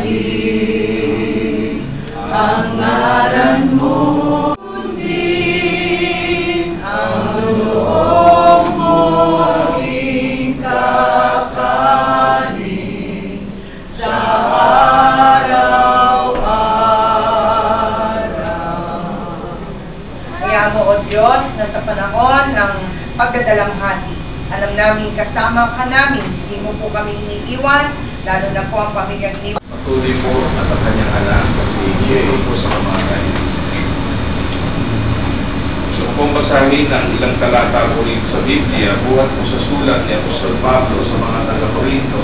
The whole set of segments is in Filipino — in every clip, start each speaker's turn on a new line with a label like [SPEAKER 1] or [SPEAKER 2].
[SPEAKER 1] Sambahin ang ngaran mo, kundi ang loob mo'y kakanin sa araw-araw. Kaya mo, O Diyos, na sa panahon ng pagdadalamhati, alam namin kasama ka namin, hindi mo po kami iniiwan, lalo na po ang pamilyang iwan.
[SPEAKER 2] Patuloy po at ang kanyang anak na si Jay po sa kamatay. So kung basahin ang ilang talata po rin sa Biblia, buhat po sa sulat ni Apostol Pablo sa mga taga-Korinto,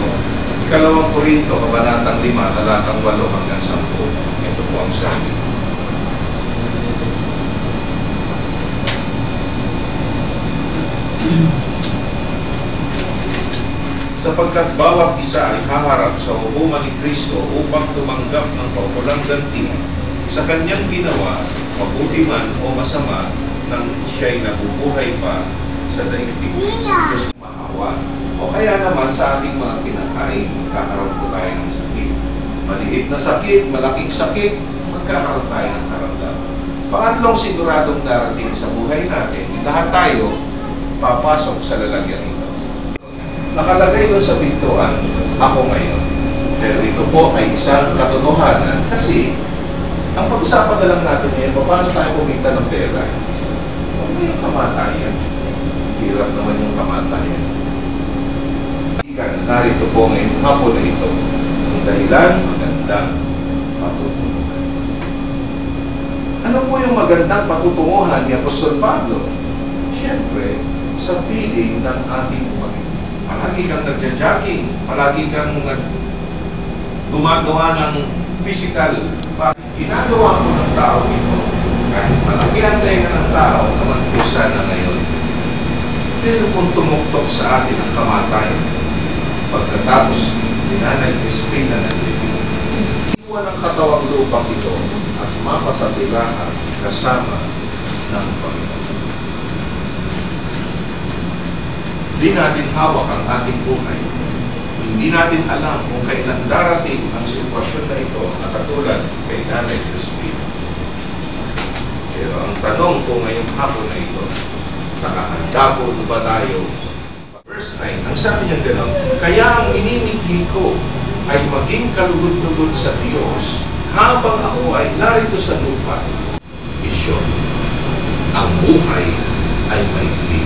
[SPEAKER 2] ikalawang Korinto, kabanatang 5, talatang 8 hanggang 10. Ito po ang sabi. Sapagkat bawat isa ay haharap sa hukuman ni Kristo upang tumanggap ng paukulang ganti sa kanyang ginawa, mabuti man o masama, nang siya'y nabubuhay pa sa daigdig. Gusto maawa. O kaya naman sa ating mga kinakain, magkakaroon po tayo ng sakit. Maliit na sakit, malaking sakit, magkakaroon tayo ng karamdaman. Pangatlong siguradong darating sa buhay natin, lahat tayo papasok sa lalagyan ito. Nakalagay doon sa pintuan, ako ngayon. Pero ito po ay isang katotohanan kasi ang pag-usapan na lang natin ngayon, paano tayo kumita ng pera? Huwag mo yung kamatayan. Hirap naman yung kamatayan. Narito po ngayon hapon na ito. Ang dahilan, magandang patutunguhan. Ano po yung magandang patutunguhan ni Apostol Pablo? Siyempre, sa piling ng ating Panginoon. Palagi kang nagja-jogging, palagi kang gumagawa ng physical. Ginagawa mo ng tao ito, kahit malaki ang tenga ng tao, naman po sana ngayon. Pero kung tumuktok sa atin ang kamatayan, pagkatapos dinanay espina ng libing, iwan ang katawang lupang ito at mapasabilahan kasama ng Panginoon. Hindi natin hawak ang ating buhay. Hindi natin alam kung kailan darating ang sitwasyon na ito na katulad kay Nanay Crispina. Pero ang tanong ko ngayong hapon na ito, nakahanda po ba tayo? Verse 9, ang sabi niya gano'n, kaya ang inimigli ko ay maging kalugod-lugod sa Diyos habang ako ay narito sa lupa. Misyon, ang buhay ay maikli.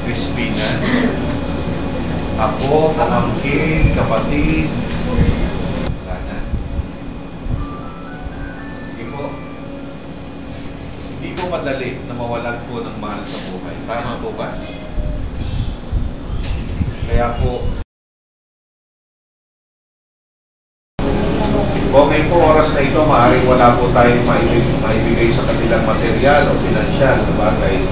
[SPEAKER 2] Crispina, ako, pamangkin, kapatid, wala na. Sige po. Hindi po madali na mawalan po ng mahal sa buhay. Tama po ba? Kaya po, okay po, oras na ito, maaaring wala po tayong maibigay sa kanilang material o pinansyal na bagay.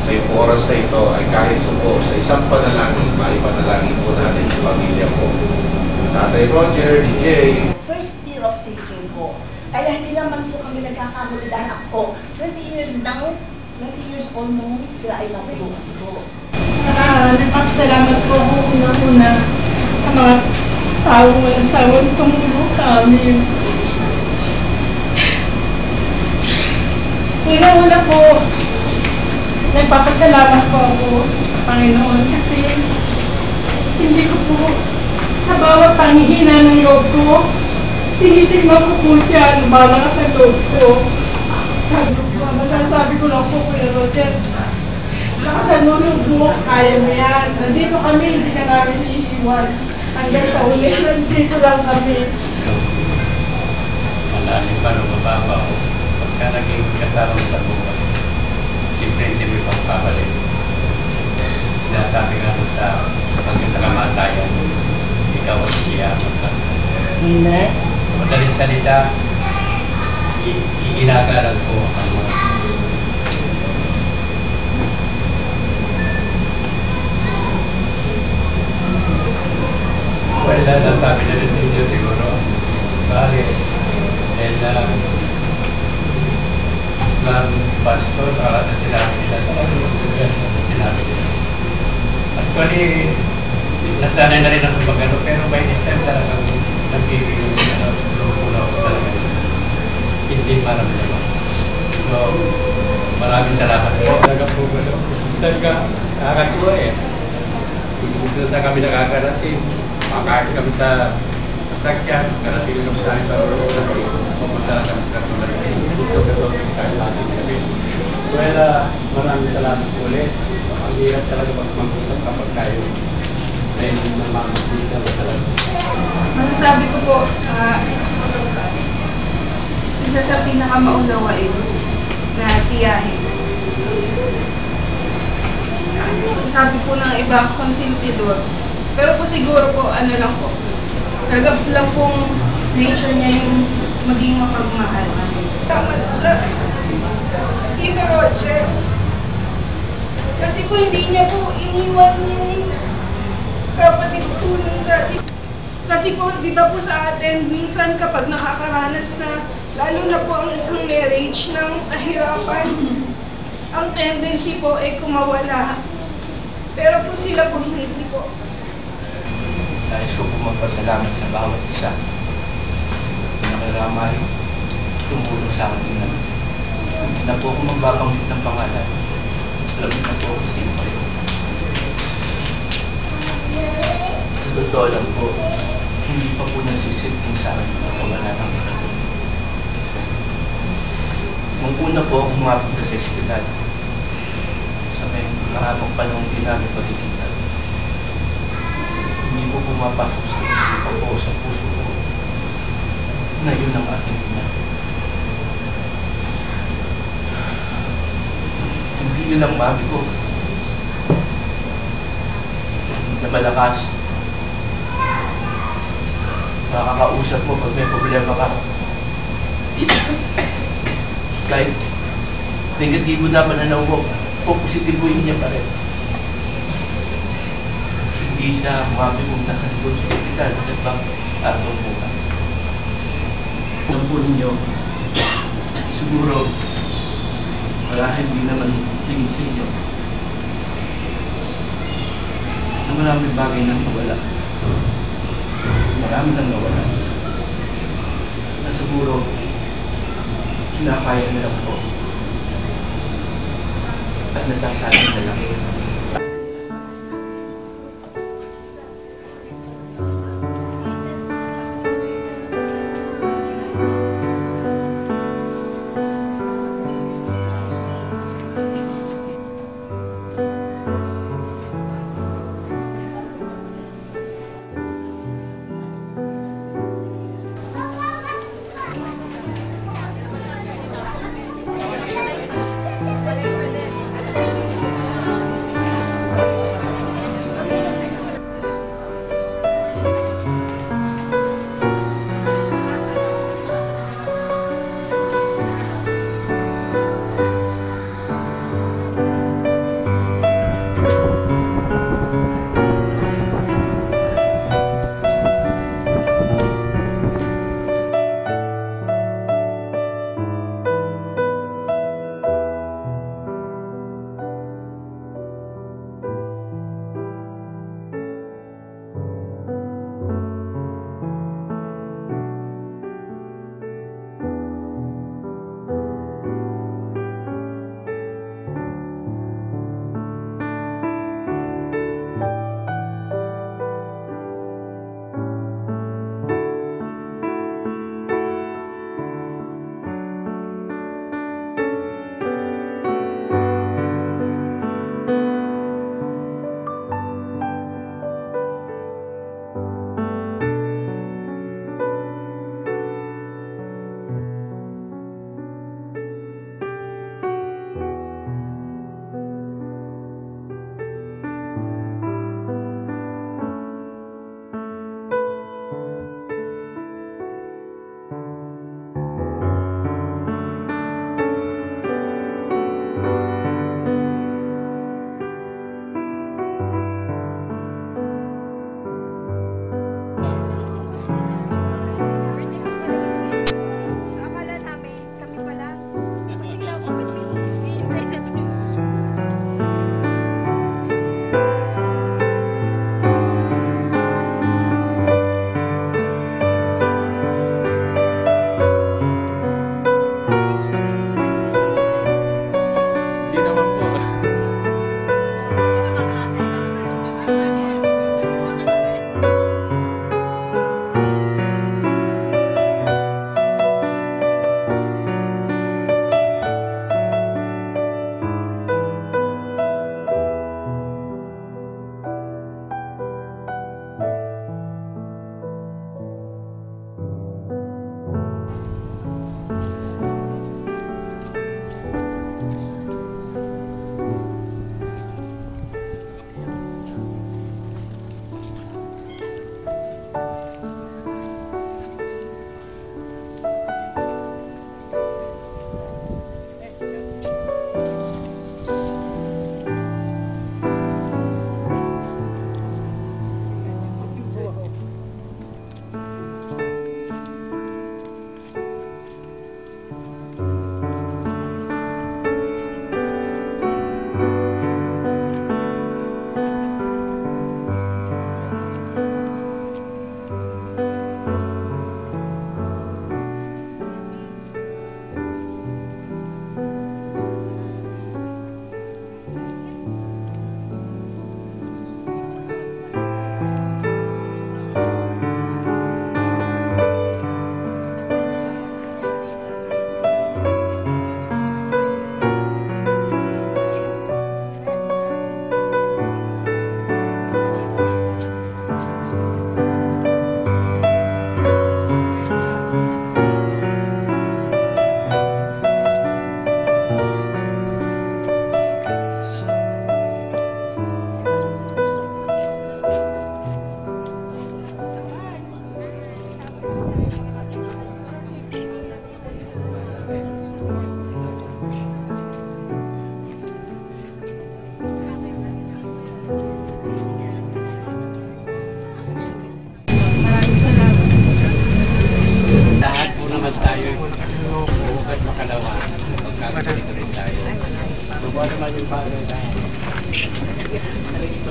[SPEAKER 2] Kaya po oras na ito ay kahit sa isang panalangin, maipanalangin po natin yung pamilya po. Tatay Roger, DJ.
[SPEAKER 3] First year of teaching ko. Kaya hindi naman po kami nagkakamuli dahil ako 20 years now, 20 years old nung sila ay mabubuhat ko.
[SPEAKER 4] Nagpapasalamat po ako una-una sa mga taong walang sawang tumulong sa amin. Una-una po, nagpapasalamat po ako sa Panginoon kasi hindi ko po sa bawat panghihina ng loob ko, tinitignan ko po siya, lumalakas ang loob ko. Masasabi ko lang po, Kuya Roger, lakasan mo loob mo, kaya mo yan. Nandito kami, hindi ka namin iiwan. Hanggang sa uli, nandito lang kami.
[SPEAKER 5] Malalim pa rin mababaw. Pagka naging kasama sa buhay, siyempre hindi mo ipagpapalik. Sinasabi nga mo hanggang sa kamatayan, ikaw at siya magsasabi.
[SPEAKER 3] Amen.
[SPEAKER 5] Madaling salita, iinagalan ko ang mga wala na sabi na rin ninyo siguro. Bakit? Ng pastor, na sinabi nila. Sinabi nila. Actually, nasanay na rin ako magano, pero by this time talagang nagpipigil na pula ko talaga. Hindi maramdaman. So, maraming salamat po. Talaga po ba? Saan ka? Nakakatuwa eh. Dito sa kami nakakarating. Makain kami sa sasakyan. Karating kami sa aking parulong. Pupunta na kami sa tulad. Dito kahit natin kami. Well, maraming salamat po ulit. Ang hirap talaga pag mag-usap kapag kayo. Dahil namamagitan na talaga.
[SPEAKER 6] Masasabi ko po, isa sa pinakamaunawain na tiyahin. Sabi po ng iba, konsentidor. Pero po siguro po, ano lang po, kagab lang pong nature niya yung maging mapagmahal.
[SPEAKER 4] Tama sa Tito Roger. Kasi po hindi niya po iniwan yung kapatid po nung dati. Kasi po, di ba po sa atin, minsan kapag nakakaranas na, lalo na po ang isang marriage ng kahirapan, ang tendency po ay kumawala. Pero po sila po hindi po.
[SPEAKER 7] Nais ko po magpasalamat sa bawat isa. Nakaramal, tumulong sa akin na. Hindi na po ako magbabanggit ng pangalan. Alam na po ako sino kayo. Sa totoo lang po, hindi pa po nasisiting sa akin na wala ng kaso. Nung una po ako mapunta sa ospital, sa may mahabang panahon din namin pagkikita. Hindi po pumapasok sa isipan ko sa puso ko na yun ang aking ina. Hindi yun ang mami ko na malakas. Nakakausap mo pag may problema ka. Kahit negatibo na pananaw mo, positibuhin niya pa rin. Hindi siya mami kong nakalikod sa ospital. Nagpapatong po ka. Alam po ninyo, siguro, wala hindi naman tingin sa inyo na maraming bagay nang nawala. Marami nang nawala. Na siguro, sinakaya nila po at nasasabi na lang.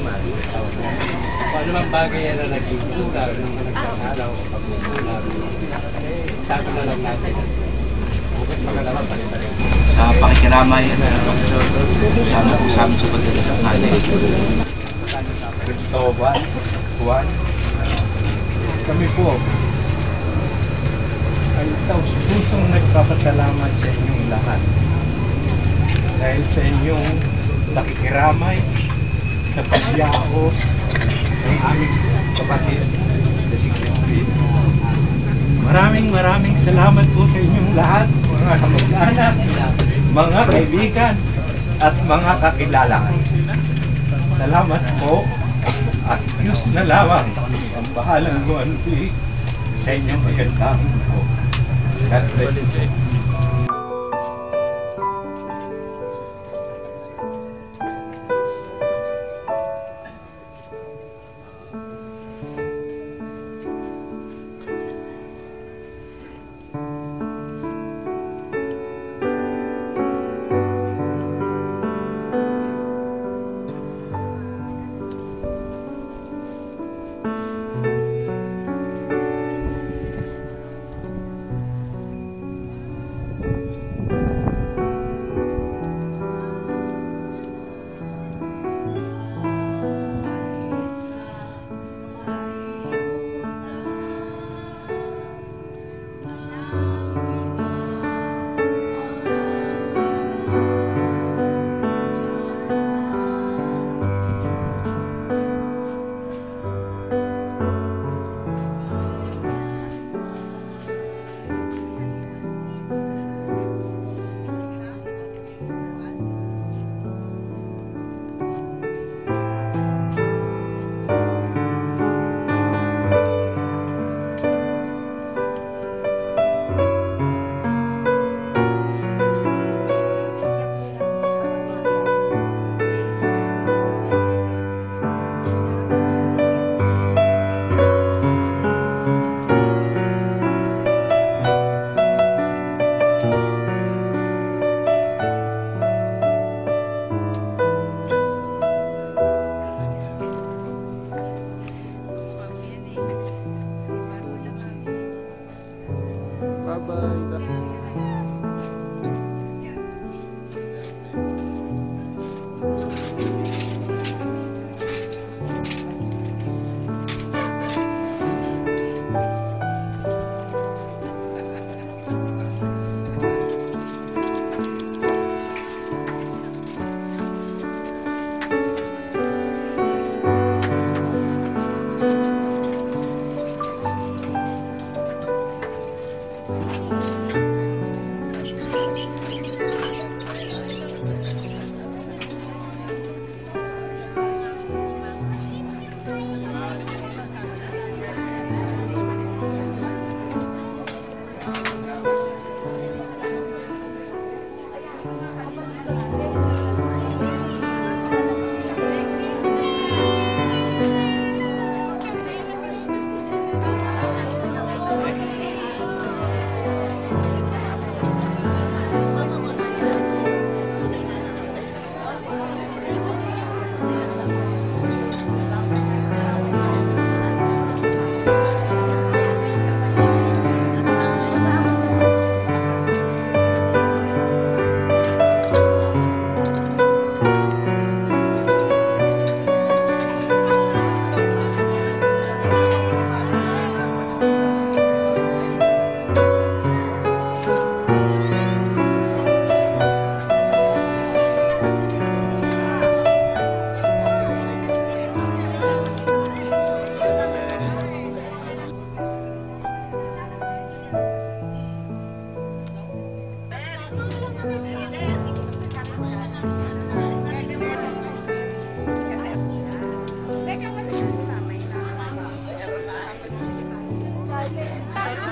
[SPEAKER 7] naman.
[SPEAKER 5] Kung ano mang bagay yan na naging kulang ng nagkang araw o pag-kulang, sabi na lang natin. Bukas magalawa pa rin.
[SPEAKER 7] Sa pakikiramay na sama po sa amin sa pagdalang hali.
[SPEAKER 5] Cristóbal, Juan, kami po ay taus-pusong nagpapasalamat sa inyong lahat. Dahil sa inyong nakikiramay sa pagyaos ng aming kapatid na si Crispin. Maraming salamat po sa inyong lahat, mga kamag-anak, mga kaibigan, at mga kakilala. Salamat po at Diyos na lamang ang bahalang gumanti sa inyong magandang po. God bless you.
[SPEAKER 3] Ay,